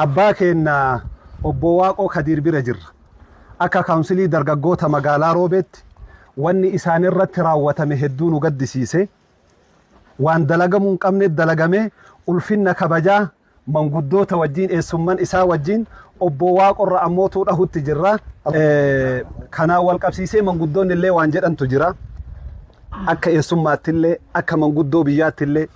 abbaa keenya obbo Waaqoo Kadiir bira jirra. Akka kaawunsilii dargaggoota magaalaa Roobeetti wanni isaan irratti raawwatame hedduu nu gaddisiise. Waan dalagamuu hin qabne dalagamee ulfinna kabajaa manguddoota wajjin eessumman isaa wajjin obbo Waaqorra ammootuu dhahutti jirra. Kanaan wal qabsiisee manguddoonni illee waan jedhantu jira. Akka eessummaatti illee akka manguddoo biyyaatti illee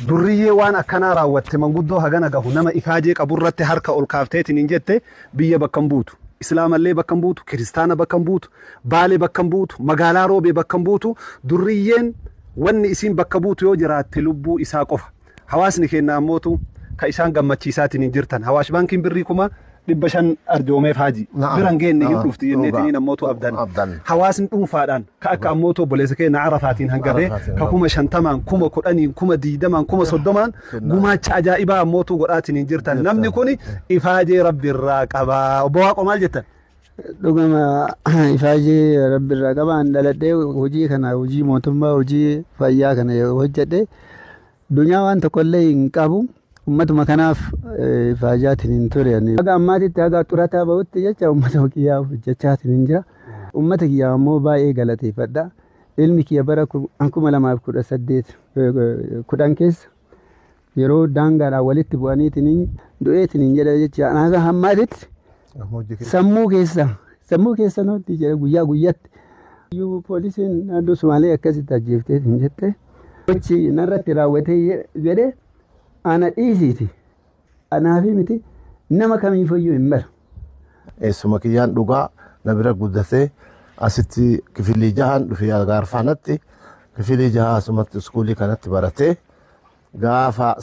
durriyyee waan akkanaa raawwatte manguddoo hagana gahu nama ifaajee qaburratti harka ol kaafteetiin hin jette biyya bakka hin buutu. Islaamallee bakka hin buutu, kiristaana bakka hin buutu, baalee bakka hin buutu, magaalaa Roobee bakka hin buutu. Durriyyeen wanni isiin bakka buutu yoo jiraatte lubbuu isaa qofa. Hawaasni keenya ammootu ka isaan gammachiisaatiin hin jirtan. Hawaash baankiin birrii kuma 500 arjoomeef haaji. Biran geenne hin dhufti jenneetiin ammootu abdan. Hawaasni dhuunfaadhaan ka akka ammootu obboleessa keenya Arafaatiin hangarree ka 50,000, 10,000, 20,000, 30,000 gumaacha ajaa'ibaa ammootu godhaatiin hin jirtan. Namni kun ifaajee Rabbi irraa qaba. Obbo Waaqoo maal jettan? Dhugama ifaajee Rabbi irraa qaba. Dhaladhee hojii kana hojii mootummaa hojii fayyaa kana hojjedhe dunyaa waan tokkollee hin qabu. Ummatuma kanaaf ifaajaatiin hin ture. Haga ammaatitti haga xurataa bahutti jecha ummata kiyyaa hojjechaatiin hin jira. Ummata kiyyaa ammoo baay'ee galateeffadha. Ilmi kiyya bara 2018 keessa yeroo daangaadhaan walitti bu'aniitiin du'eetiin hin jedha jecha haga ammaatitti sammuu keessa nootti jedha guyyaa guyyaatti. Iyyuu poolisiin naannoo Sumaalee akkasitti ajjeefteetiin jette. Gochi narratti raawwatee jedhee ana dhiisiiti. Anaafi miti nama kamiifayyuu hin bara. Eessuma kiyyaan dhugaa na bira guddatee asitti kifilii 6 dhufee Agaarfaanatti kifilii 6 asumatti iskuulii kanatti baratee gaafa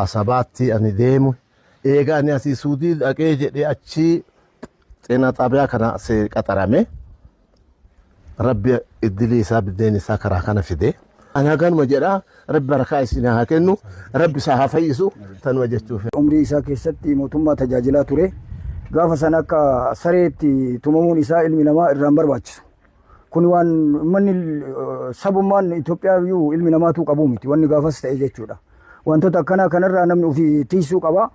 sabaatti ani deemu eegaa ani asii Suudii dhaqee jedhee achi xeenaa xaabiyaa kana qaxarame Rabbi iddilii isaa biddeen isaa karaa kana fide. Ana ganuma jedha Rabbi barakaa isin haa kennu Rabbi isaa haa fayyisu tanuma jechuuf. Umrii isaa keessatti mootummaa tajaajilaa ture. Gaafa sana akka sareetti tumamuun isaa ilmi namaa irraan barbaachisu. Kun waan manni sabummaan Itoophiyaa iyyuu ilmi namaatu qabu miti wanni gaafas ta'e jechuudha. Wantoota akkanaa kanarraa namni ofii tiisuu qaba.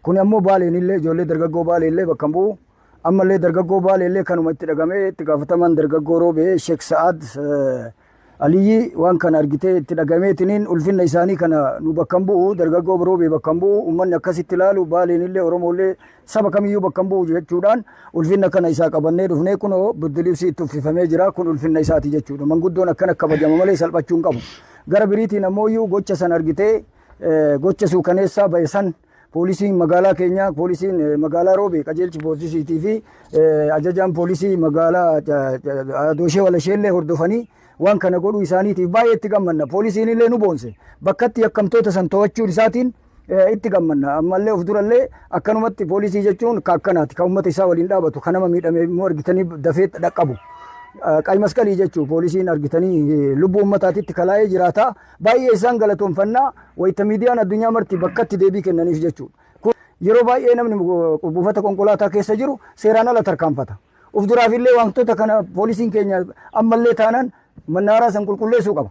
Kun ammoo Baaleen illee ijoollee dargaggoo Baalee illee bakka bu'u. Ammallee dargaggoo Baalee illee kanuma itti dhagamee itti gaafataman dargaggoo Roobee Sheek Sa'aad Aliyyi waan kana argitee itti dhagameetiniin ulfinna isaanii kana nu bakka bu'u dargaggoo Roobee bakka bu'u uummanni akkasitti ilaalu Baaleen illee Oromollee saba kamiyyuu bakka bu'u jechuudhaan ulfinna kana isaa qabannee dhufnee kunoo biddilibsi itti uffifamee jira kun ulfinna isaati jechuudha. Manguddoon akkana kabajama malee salphachuu hin qabu. Gara biriitiin ammoo iyyuu gocha san argitee gocha suukaneessaa bahe san poolisiin magaalaa keenya poolisiin magaalaa Roobee qajeelchi poolisiitii fi ajajaan poolisii magaalaa Dooshee Walasheellee hordofanii waan kana godhuu isaaniitiif baay'ee itti gammanna. Poolisiin illee nu boonse bakkatti yakkamtoota san to'achuun isaatiin itti gammanna. Ammallee of durallee akkanumatti poolisii jechuun akkanaati kan uummata isaa waliin dhaabatu kan nama miidhame immoo argitanii dafee dhaqqabu. Qaay masqalii jechuun poolisiin argitanii lubbuu uummataatitti kalaa'ee jiraata. Baay'ee isaan galatoonfannaa wayita miidiyaan addunyaa marti bakkatti deebii kennaniif jechuudha. Yeroo baay'ee namni buufata konkolaataa keessa jiru seeraan ala tarkaanfata. Of duraafillee wantoota kana poolisiin keenya ammallee taanaan mannaaraa san qulqulleessuu qaba.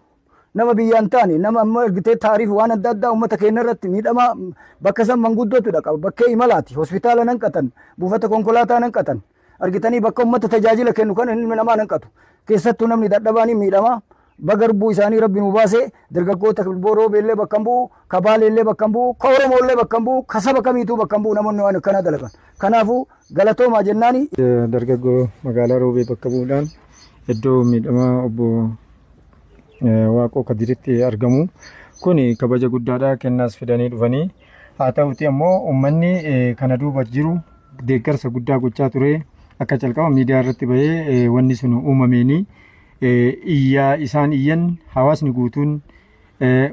Nama biyyaan taane nama amma argitee taariif waan adda addaa uummata keenya irratti miidhamaa bakka san manguddootu dhaqa. Bakkee imalaati hospitaala nan qatan buufata konkolaataa nan qatan. Argitanii bakka uummata tajaajila kennu kan ilmi namaa nan qatu. Keessattuu namni dadhabaanii miidhamaa bagarbuu isaanii Rabbi nu baasee dargaggoota Roobee illee bakka bu'u, ka Baalee illee bakka bu'u, ka Oromoo illee bakka bu'u, ka saba kamiituu bakka bu'u namoonni waan akkanaa dalagan. Kanaafuu galatoomaa jennaani. Dargaggoo magaalaa Roobee bakka bu'uudhaan iddoo miidhamaa obbo Waaqoo Kadiiritti argamu. Kuni kabaja guddaadha kennaas fidanii dhufanii. Haa ta'uti ammoo uummanni kana duuba jiru deeggarsa guddaa gochaa ture. Akka calqaba miidiyaa irratti bahee wanni sun uumameeni iyyaa isaan iyyan hawaasni guutuun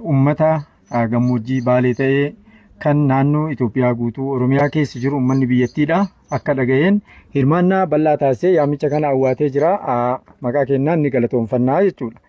uummata gammoojjii Baalee ta'ee kan naannoo Itoophiyaa guutuu Oromiyaa keessa jiru uummanni biyyattiidha. Akka dhaga'een hirmaannaa bal'aa taasisee yaamicha kana hawwaatee jira. Maqaa kennaan ni galatoonfannaa jechuudha.